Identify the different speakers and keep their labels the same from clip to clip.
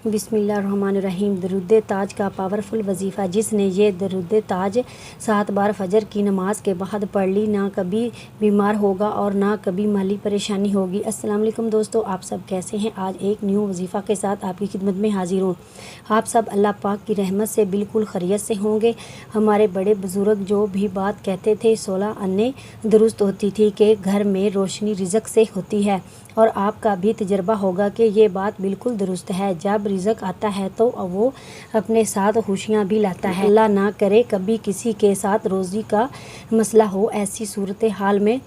Speaker 1: بسم اللہ الرحمن الرحیم۔ درود تاج کا پاورفل وظیفہ، جس نے یہ درود تاج 7 بار فجر کی نماز کے بعد پڑھ لی، نہ کبھی بیمار ہوگا اور نہ کبھی مالی پریشانی ہوگی۔ السلام علیکم دوستو، آپ سب کیسے ہیں؟ آج ایک نیو وظیفہ کے ساتھ آپ کی خدمت میں حاضر ہوں۔ آپ سب اللہ پاک کی رحمت سے بالکل خیریت سے ہوں گے۔ ہمارے بڑے بزرگ جو بھی بات کہتے تھے 16 آنے درست ہوتی تھی کہ گھر میں روشنی رزق سے ہوتی ہے، اور آپ کا بھی تجربہ ہوگا کہ یہ بات بالکل درست ہے۔ جب رزق آتا ہے تو وہ اپنے ساتھ خوشیاں بھی لاتا ہے۔ اللہ نہ کرے کبھی کسی کے ساتھ روزی کا مسئلہ ہو۔ ایسی صورتحال میں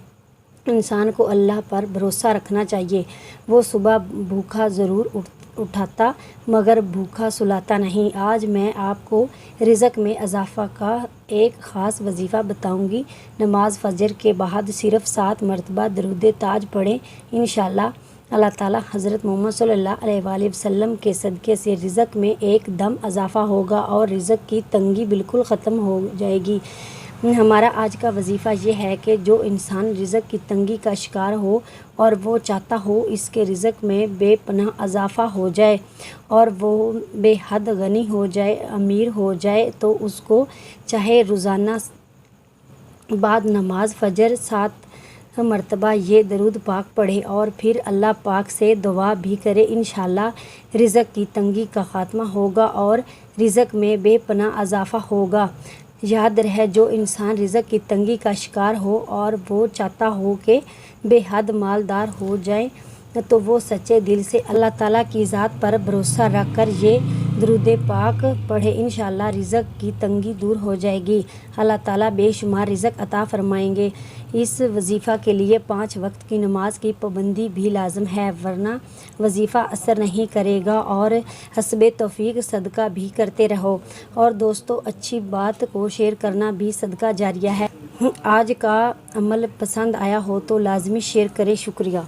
Speaker 1: انسان کو اللہ پر بھروسہ رکھنا چاہیے۔ وہ صبح بھوکا ضرور اٹھاتا مگر بھوکا سلاتا نہیں۔ آج میں آپ کو رزق میں اضافہ کا ایک خاص وظیفہ بتاؤں گی۔ نماز فجر کے بعد صرف 7 مرتبہ درود تاج پڑھیں، انشاءاللہ اللہ تعالیٰ حضرت محمد صلی اللہ علیہ وآلہ وسلم کے صدقے سے رزق میں ایک دم اضافہ ہوگا اور رزق کی تنگی بالکل ختم ہو جائے گی۔ ہمارا آج کا وظیفہ یہ ہے کہ جو انسان رزق کی تنگی کا شکار ہو اور وہ چاہتا ہو اس کے رزق میں بے پناہ اضافہ ہو جائے اور وہ بے حد غنی ہو جائے، امیر ہو جائے، تو اس کو چاہے روزانہ بعد نماز فجر 7 مرتبہ یہ درود پاک پڑھے اور پھر اللہ پاک سے دعا بھی کرے، انشاءاللہ رزق کی تنگی کا خاتمہ ہوگا اور رزق میں بے پناہ اضافہ ہوگا۔ یاد رہے، جو انسان رزق کی تنگی کا شکار ہو اور وہ چاہتا ہو کہ بے حد مالدار ہو جائے، تو وہ سچے دل سے اللہ تعالیٰ کی ذات پر بھروسہ رکھ کر یہ درود پاک پڑھے، انشاءاللہ رزق کی تنگی دور ہو جائے گی۔ اللہ تعالیٰ بے شمار رزق عطا فرمائیں گے۔ اس وظیفہ کے لیے 5 وقت کی نماز کی پابندی بھی لازم ہے، ورنہ وظیفہ اثر نہیں کرے گا، اور حسب توفیق صدقہ بھی کرتے رہو۔ اور دوستو، اچھی بات کو شیئر کرنا بھی صدقہ جاریہ ہے۔ آج کا عمل پسند آیا ہو تو لازمی شیئر کریں۔ شکریہ۔